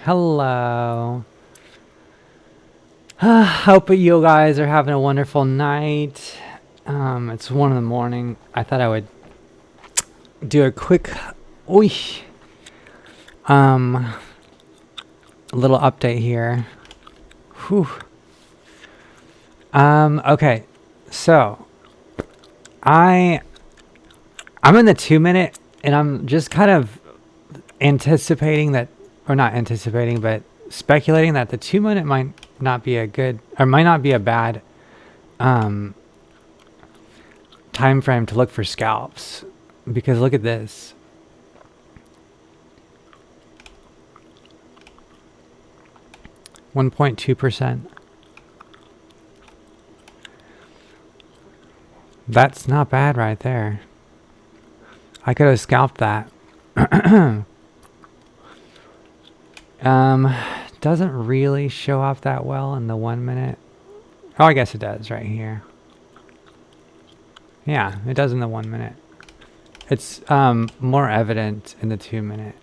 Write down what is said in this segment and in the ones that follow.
Hello. Hope you guys are having a wonderful night. It's 1 in the morning. I thought I would do a quick, oy, um, little update here. Whew. Okay. So, I'm in the 2 minute, and I'm just kind of anticipating that, or not anticipating, but speculating that the 2 minute might not be a good, or might not be a bad, time frame to look for scalps, because look at this. %1.2%. That's not bad right there. I could have scalped that. Doesn't really show up that well in the 1 minute. Oh, I guess it does right here. Yeah, it does in the 1 minute. It's more evident in the 2 minute.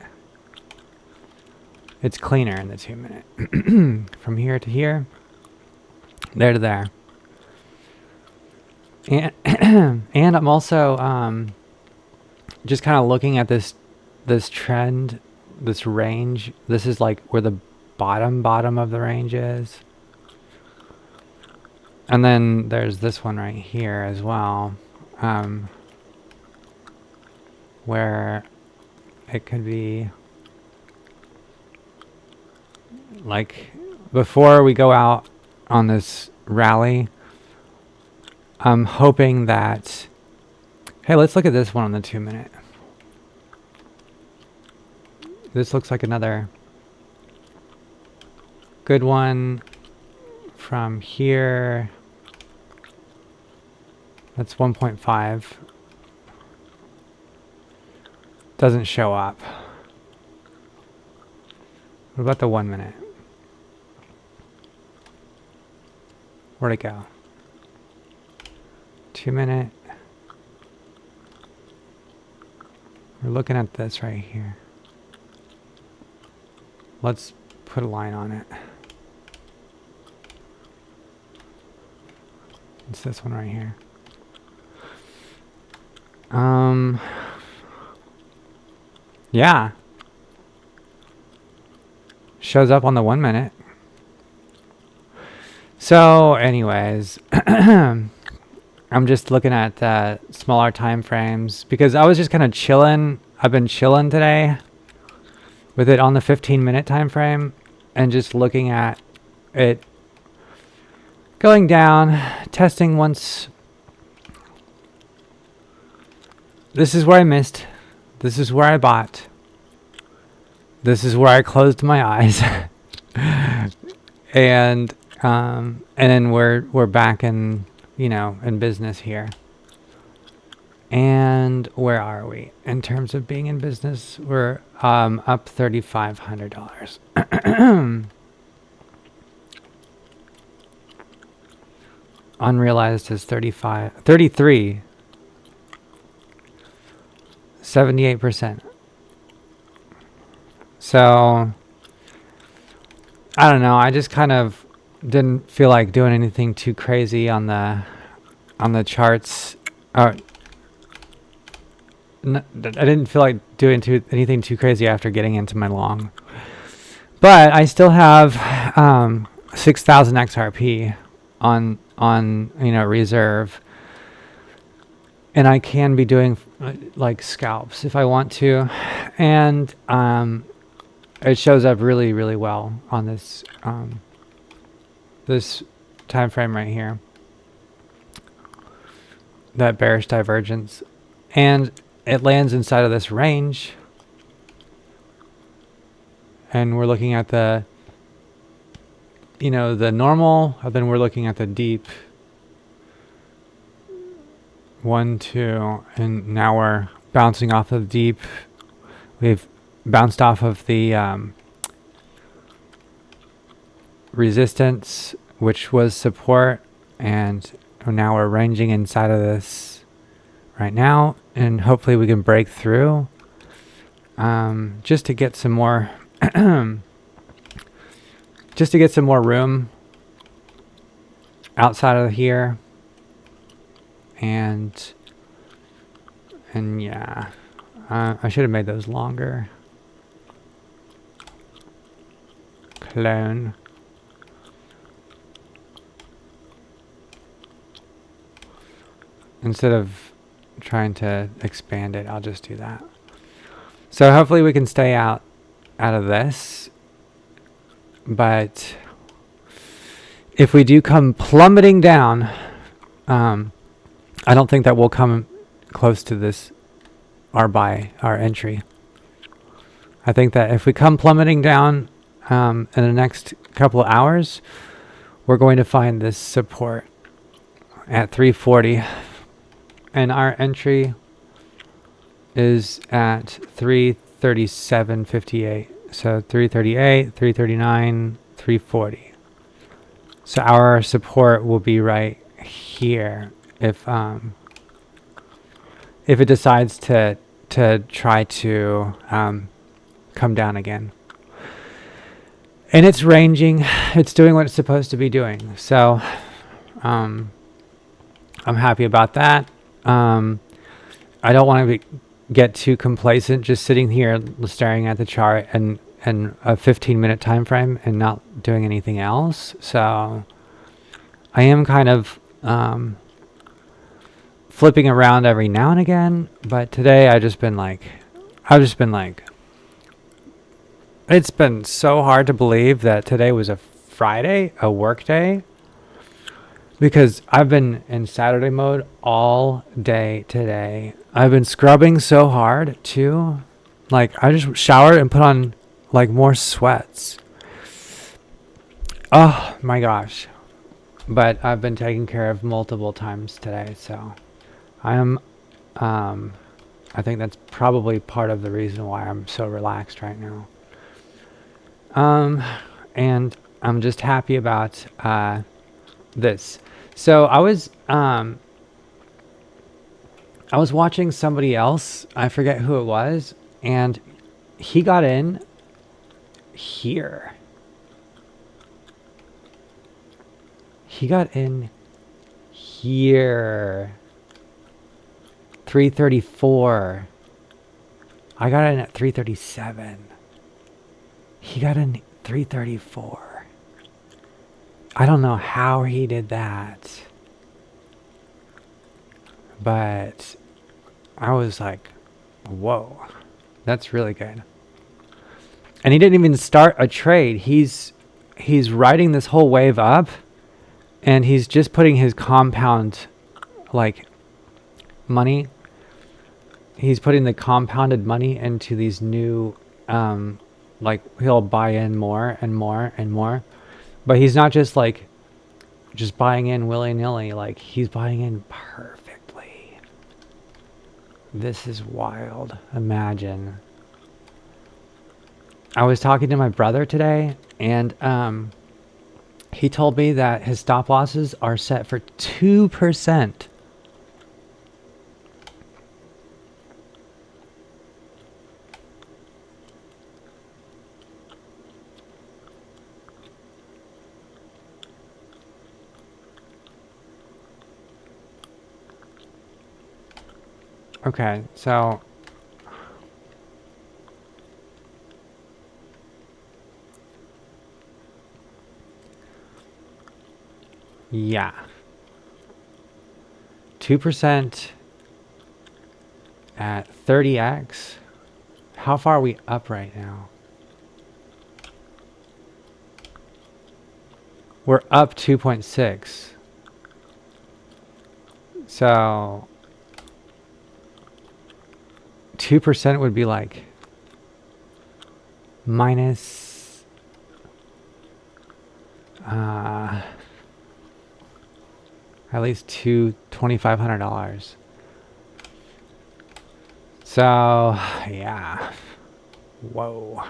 It's cleaner in the 2 minute. From here to here, there to there. And and I'm also just kind of looking at this trend, this range. This is like where the bottom of the range is. And then there's this one right here as well, where it could be like before we go out on this rally. I'm hoping that, hey, let's look at this one on the 2 minute. This looks like another good one from here. That's 1.5. Doesn't show up. What about the 1 minute? Where'd it go? 2 minute. We're looking at this right here. Let's put a line on it. It's this one right here. Yeah. Shows up on the 1 minute. So anyways, I'm just looking at smaller time frames because I was just kind of chilling. I've been chilling today with it on the 15-minute time frame and just looking at it going down, testing once. This is where I missed. This is where I bought. This is where I closed my eyes. And then we're back in, in business here. And where are we in terms of being in business? We're up $3,500. Unrealized is 33. 78%. So I don't know. I just kind of didn't feel like doing anything too crazy on the charts. I didn't feel like doing anything too crazy after getting into my long. But I still have 6,000 XRP on reserve, and I can be doing like scalps if I want to, and it shows up really, really well on this this time frame right here, that bearish divergence, and it lands inside of this range, and we're looking at the the normal, and then we're looking at the deep 1, 2, and now we're bouncing off of deep. We've bounced off of the resistance, which was support, and now we're ranging inside of this right now, and hopefully we can break through just to get some more just to get some more room outside of here. And yeah, I should have made those longer. Clone. Instead of trying to expand it, I'll just do that. So hopefully we can stay out of this. But if we do come plummeting down, I don't think that we'll come close to this our entry. I think that if we come plummeting down in the next couple of hours, we're going to find this support at 340. And our entry is at 337.58. So 338, 339, 340. So our support will be right here if it decides to try to come down again. And it's ranging. It's doing what it's supposed to be doing. So I'm happy about that. I don't want to get too complacent just sitting here staring at the chart and a 15-minute time frame and not doing anything else. So I am kind of flipping around every now and again, but today I've just been like, it's been so hard to believe that today was a Friday, a work day, because I've been in Saturday mode all day today. I've been scrubbing so hard too. Like, I just showered and put on like more sweats. Oh my gosh. But I've been taken care of multiple times today, so I am I think that's probably part of the reason why I'm so relaxed right now. And I'm just happy about this. So I was watching somebody else, I forget who it was, and he got in here. He got in here. 334. I got in at 337. He got in 334. I don't know how he did that. But I was like, whoa, that's really good. And he didn't even start a trade. He's riding this whole wave up, and he's just putting his compound, like, money. He's putting the compounded money into these new, like, he'll buy in more and more and more. But he's not just like, just buying in willy-nilly. Like, he's buying in perfectly. This is wild. Imagine. I was talking to my brother today, and he told me that his stop losses are set for 2%. Okay, so yeah, 2% at 30x. How far are we up right now? We're up 2.6. So 2% would be like minus at least $2,500. So yeah, whoa.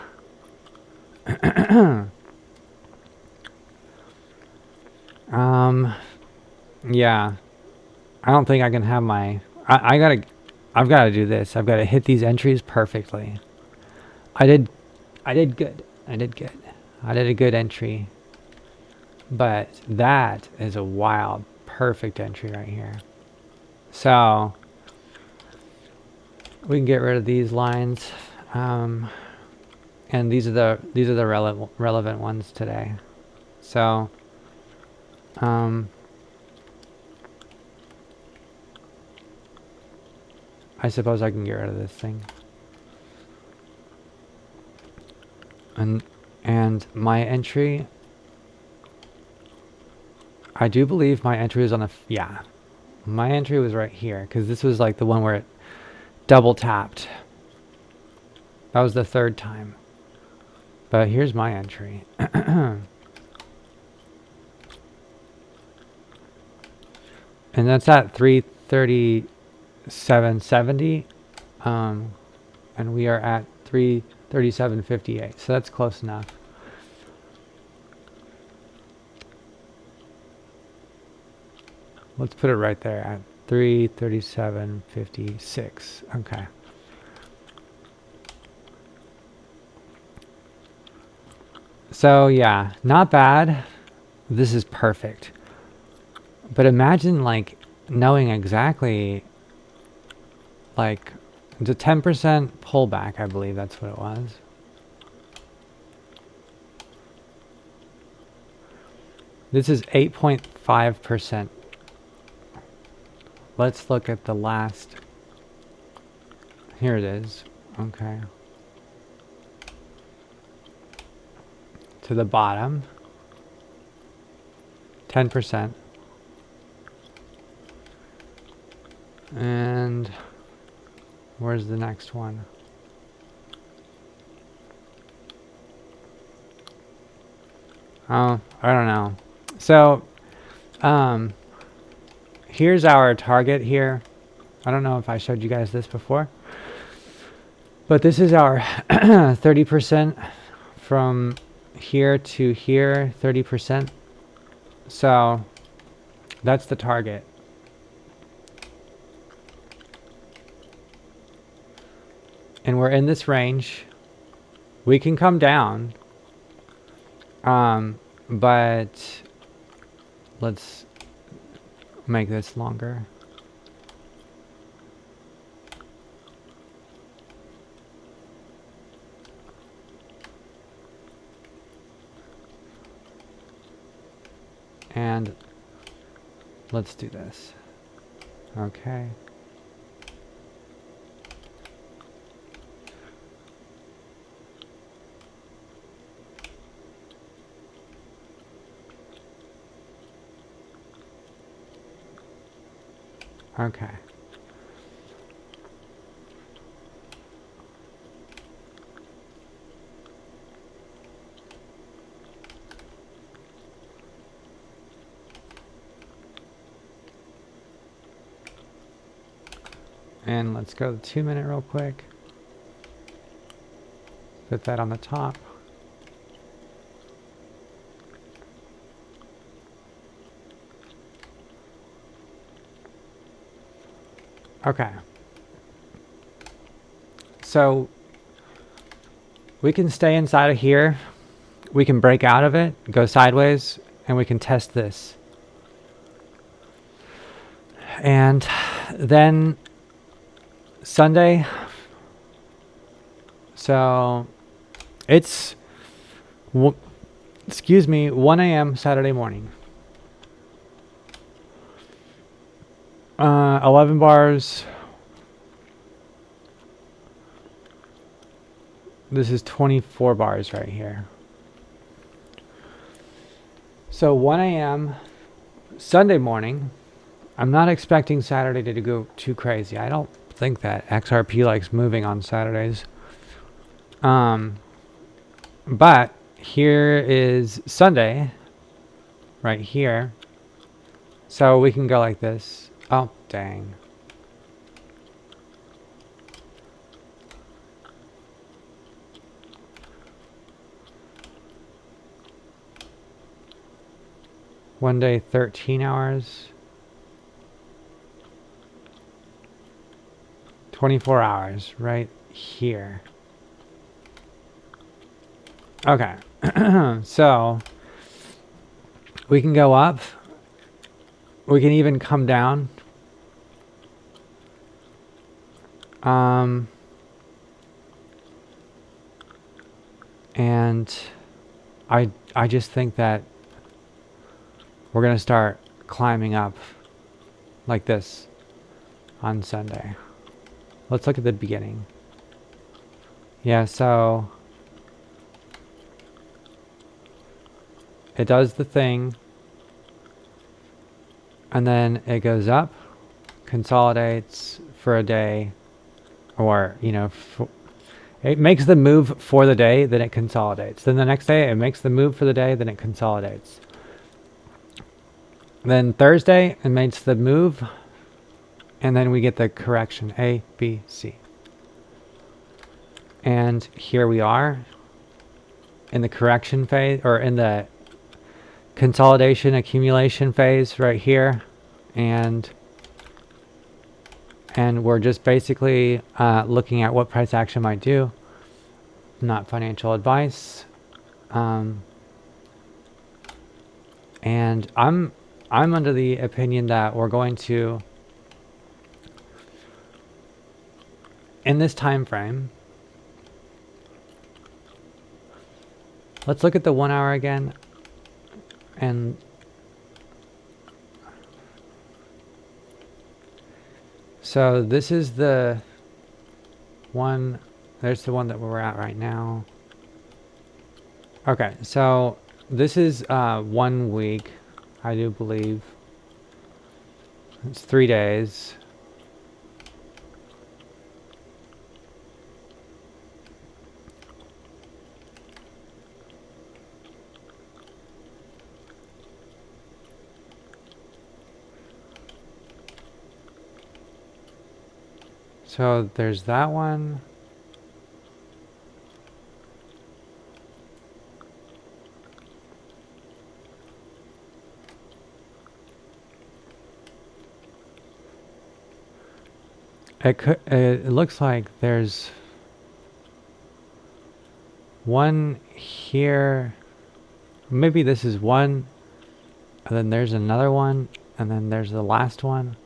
Yeah, I don't think I can have my, I've got to do this. I've got to hit these entries perfectly. I did I did good. I did good. I did a good entry. But that is a wild, perfect entry right here. So we can get rid of these lines. And these are the relevant ones today. So I suppose I can get rid of this thing. And my entry, I do believe my entry was on the, yeah, my entry was right here, because this was like the one where it double tapped. That was the third time. But here's my entry. And that's at 337.70. And we are at 337.58. So that's close enough. Let's put it right there at 337.56. Okay. So yeah, not bad. This is perfect. But imagine like knowing exactly like the 10% pullback, I believe that's what it was. This is 8.5%. Let's look at the last. Here it is. Okay. To the bottom. 10%. And where's the next one? Oh, I don't know. So, here's our target here. I don't know if I showed you guys this before, but this is our 30% from here to here, 30%. So that's the target. And we're in this range. We can come down. But let's make this longer. And let's do this. Okay. Okay. And let's go to 2 minute real quick. Put that on the top. Okay. So we can stay inside of here. We can break out of it, go sideways, and we can test this. And then Sunday, so it's, excuse me, 1 a.m. Saturday morning. 11 bars. This is 24 bars right here. So 1 a.m. Sunday morning. I'm not expecting Saturday to go too crazy. I don't think that XRP likes moving on Saturdays. But here is Sunday right here. So we can go like this. Oh, dang. One day, 13 hours. 24 hours right here. Okay. So we can go up. We can even come down. And I just think that we're going to start climbing up like this on Sunday. Let's look at the beginning. Yeah, so it does the thing, and then it goes up, consolidates for a day, or, you know, it makes the move for the day, then it consolidates. Then the next day, it makes the move for the day, then it consolidates. Then Thursday, it makes the move, and then we get the correction, A, B, C. And here we are in the correction phase, or in the consolidation accumulation phase right here. And we're just basically looking at what price action might do. Not financial advice. And I'm under the opinion that we're going to, in this time frame, let's look at the 1 hour again. And so this is the one, there's the one that we're at right now. Okay, so this is 1 week, I do believe. It's 3 days. So there's that one. It looks like there's one here. Maybe this is one, and then there's another one, and then there's the last one.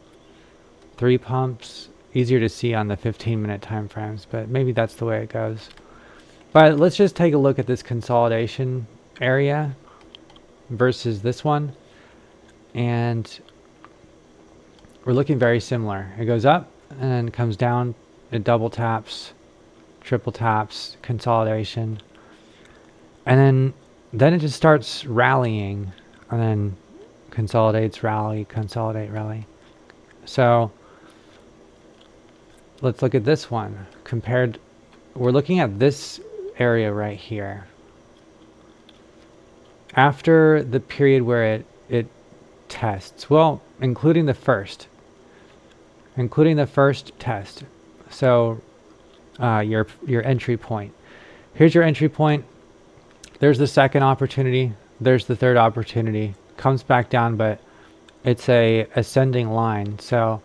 3 pumps. Easier to see on the 15-minute time frames, but maybe that's the way it goes. But let's just take a look at this consolidation area versus this one, and we're looking very similar. It goes up and then comes down, it double taps, triple taps, consolidation, and then it just starts rallying, and then consolidates, rally, consolidate, rally. So let's look at this one compared. We're looking at this area right here. After the period where it tests, well, including the first test. So your entry point. Here's your entry point. There's the second opportunity. There's the third opportunity. Comes back down, but it's a ascending line. So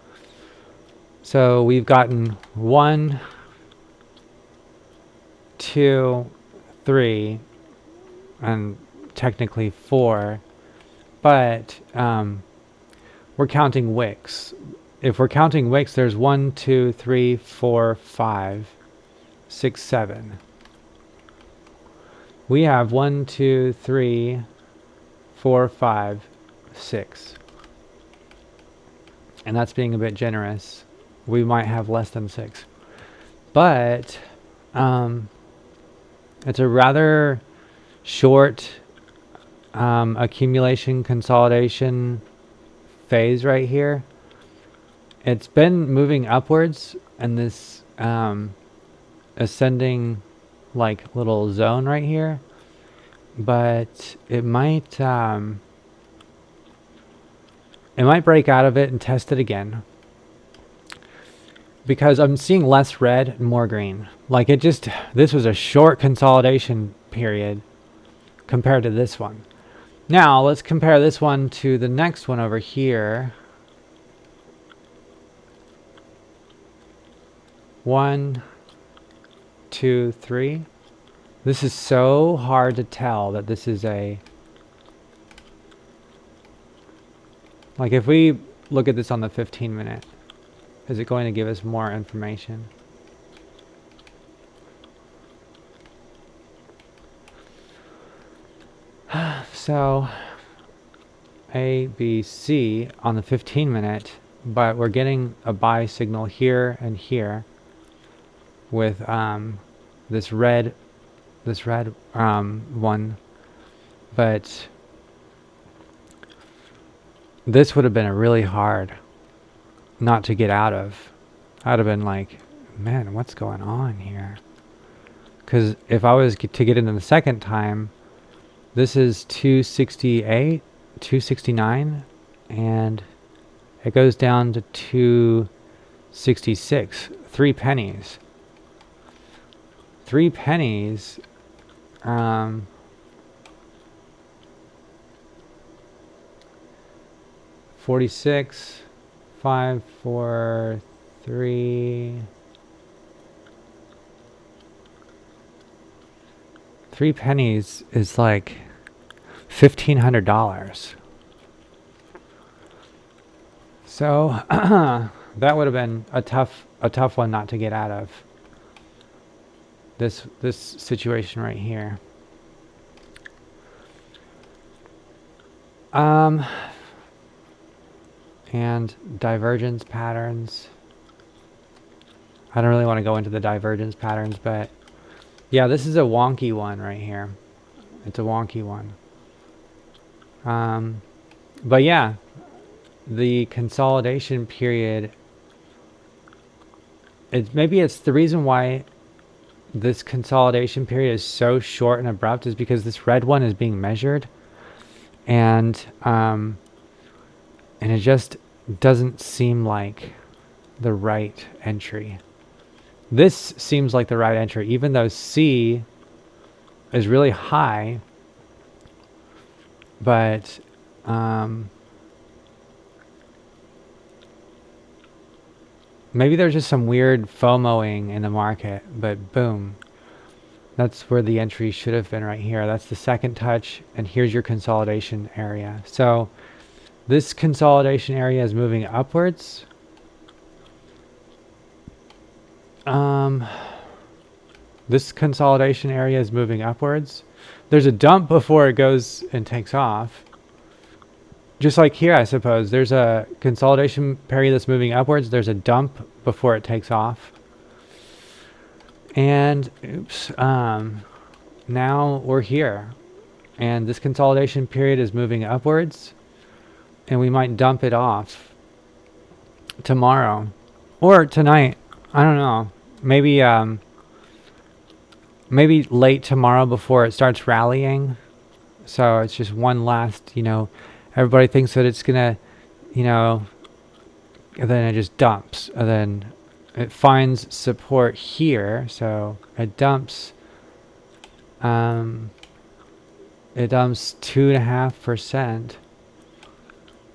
we've gotten 1, 2, 3, and technically 4, but we're counting wicks. If we're counting wicks, there's 1, 2, 3, 4, 5, 6, 7. We have 1, 2, 3, 4, 5, 6. And that's being a bit generous. We might have less than 6. But it's a rather short accumulation consolidation phase right here. It's been moving upwards in this ascending like little zone right here, but it might break out of it and test it again, because I'm seeing less red and more green. Like this was a short consolidation period compared to this one. Now let's compare this one to the next one over here. 1, 2, 3. This is so hard to tell that this is a, like if we look at this on the 15 minute, is it going to give us more information? So A, B, C on the 15 minute, but we're getting a buy signal here and here with this red one, but this would have been a really hard not to get out of. I'd have been like, man, what's going on here? Because if I was to get into the second time, this is 268, 269, and it goes down to 266. 3 pennies. 3 pennies. 46, 5, 4, 3. 3 pennies is like $1,500. So that would have been a tough one not to get out of. This situation right here. And divergence patterns. I don't really want to go into the divergence patterns, but yeah, this is a wonky one right here. It's a wonky one. But yeah, the consolidation period, maybe it's the reason why this consolidation period is so short and abrupt is because this red one is being measured, and it just doesn't seem like the right entry. This seems like the right entry, even though C is really high, but maybe there's just some weird FOMOing in the market, but boom. That's where the entry should have been, right here. That's the second touch, and here's your consolidation area. So this consolidation area is moving upwards. This consolidation area is moving upwards. There's a dump before it goes and takes off. Just like here, I suppose. There's a consolidation period that's moving upwards. There's a dump before it takes off. And, oops, now we're here. And this consolidation period is moving upwards. And we might dump it off tomorrow. Or tonight. I don't know. Maybe, maybe late tomorrow before it starts rallying. So it's just one last, everybody thinks that it's gonna, and then it just dumps, and then it finds support here, so it dumps. It dumps 2.5%.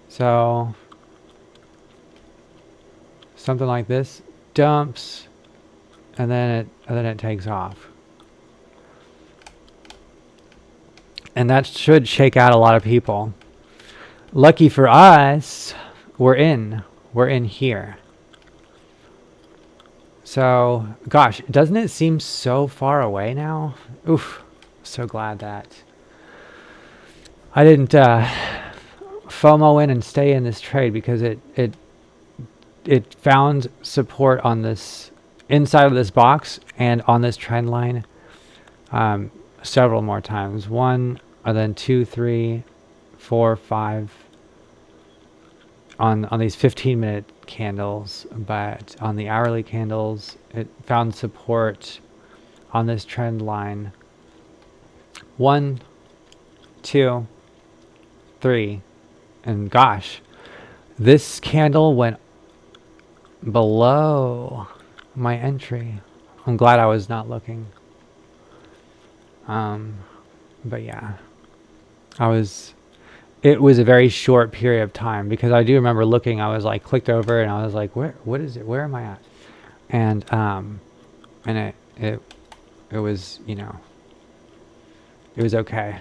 So something like this dumps, and then it takes off. And that should shake out a lot of people. Lucky for us, we're in here. So, gosh, doesn't it seem so far away now? Oof, so glad that I didn't FOMO in and stay in this trade, because it found support on this inside of this box and on this trend line several more times. 1, and then 2, 3, 4, 5 on these 15-minute candles, but on the hourly candles it found support on this trend line. 1, 2, 3, and gosh, this candle went below my entry. I'm glad I was not looking. But yeah, it was a very short period of time, because I do remember looking, I was like, clicked over and I was like, what is it? Where am I at? And it was, it was okay.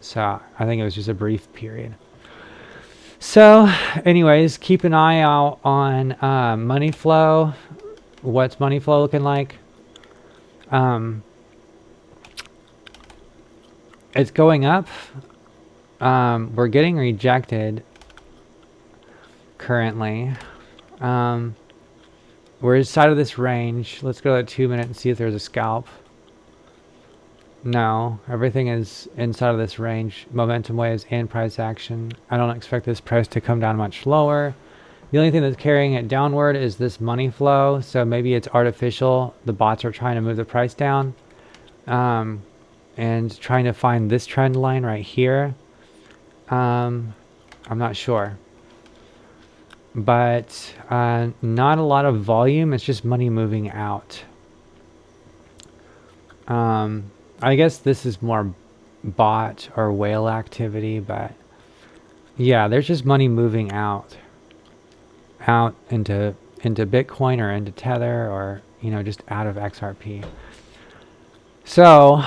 So I think it was just a brief period. So anyways, keep an eye out on money flow. What's money flow looking like? It's going up. We're getting rejected currently. We're inside of this range. Let's go to 2 minutes and see if there's a scalp. No, everything is inside of this range. Momentum waves and price action. I don't expect this price to come down much lower. The only thing that's carrying it downward is this money flow. So maybe it's artificial. The bots are trying to move the price down. And trying to find this trend line right here. I'm not sure. But not a lot of volume. It's just money moving out. I guess this is more bot or whale activity, but yeah, there's just money moving out into Bitcoin or into Tether, or just out of XRP. So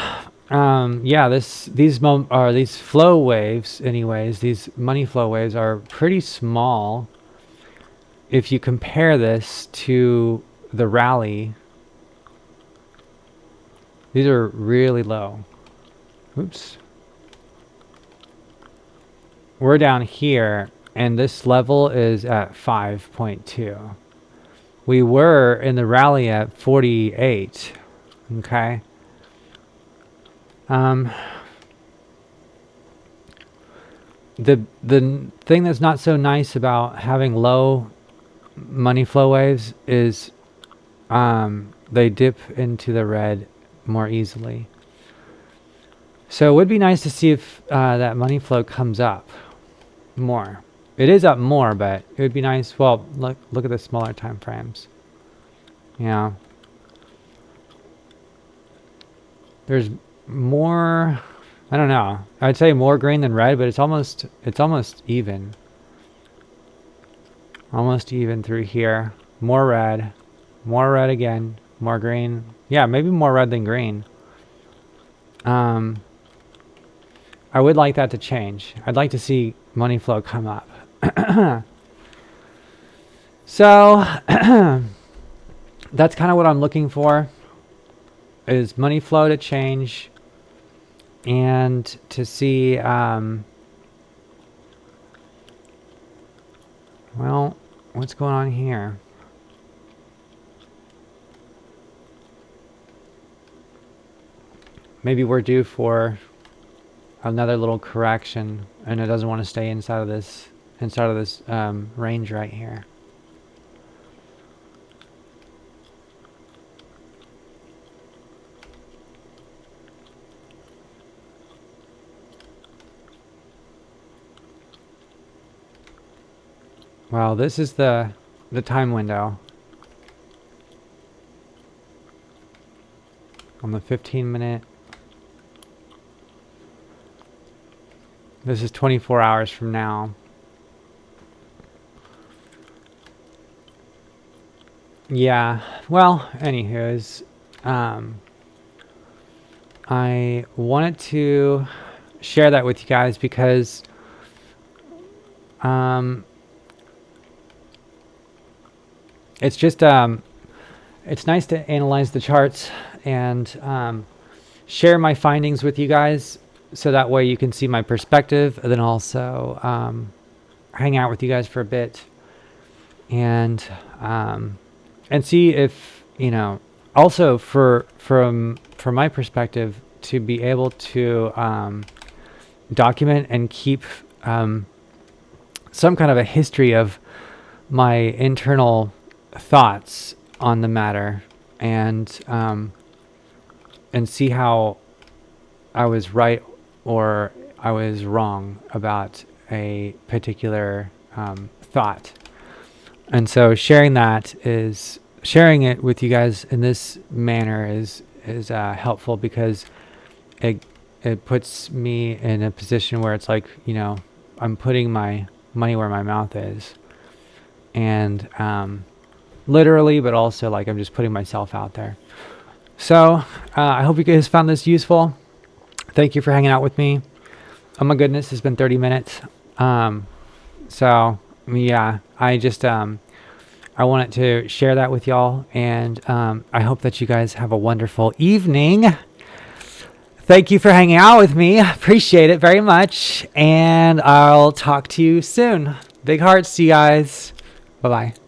yeah, these flow waves, anyways, these money flow waves are pretty small if you compare this to the rally. These are really low. Oops. We're down here, and this level is at 5.2. We were in the rally at 48. Okay. The thing that's not so nice about having low money flow waves is they dip into the red more easily. So it would be nice to see if that money flow comes up more. It is up more, but it would be nice. Well, look at the smaller time frames. Yeah. There's more, I don't know. I'd say more green than red, but it's almost even. Almost even through here. More red again, more green. Yeah, maybe more red than green. I would like that to change. I'd like to see money flow come up. So that's kind of what I'm looking for, is money flow to change and to see well, what's going on here? Maybe we're due for another little correction, and it doesn't want to stay inside of this range right here. Well, this is the time window on the 15-minute. This is 24 hours from now. Yeah, well, anywho's, I wanted to share that with you guys because it's just it's nice to analyze the charts and share my findings with you guys, so that way you can see my perspective, and then also hang out with you guys for a bit and see if, also from my perspective, to be able to document and keep some kind of a history of my internal thoughts on the matter, and see how I was right or I was wrong about a particular thought. And so sharing it with you guys in this manner is helpful, because it puts me in a position where it's like, I'm putting my money where my mouth is, and literally, but also like I'm just putting myself out there. So I hope you guys found this useful. Thank you for hanging out with me. Oh my goodness, it's been 30 minutes. So yeah, I wanted to share that with y'all, and I hope that you guys have a wonderful evening. Thank you for hanging out with me. Appreciate it very much, and I'll talk to you soon. Big hearts to you guys. Bye-bye.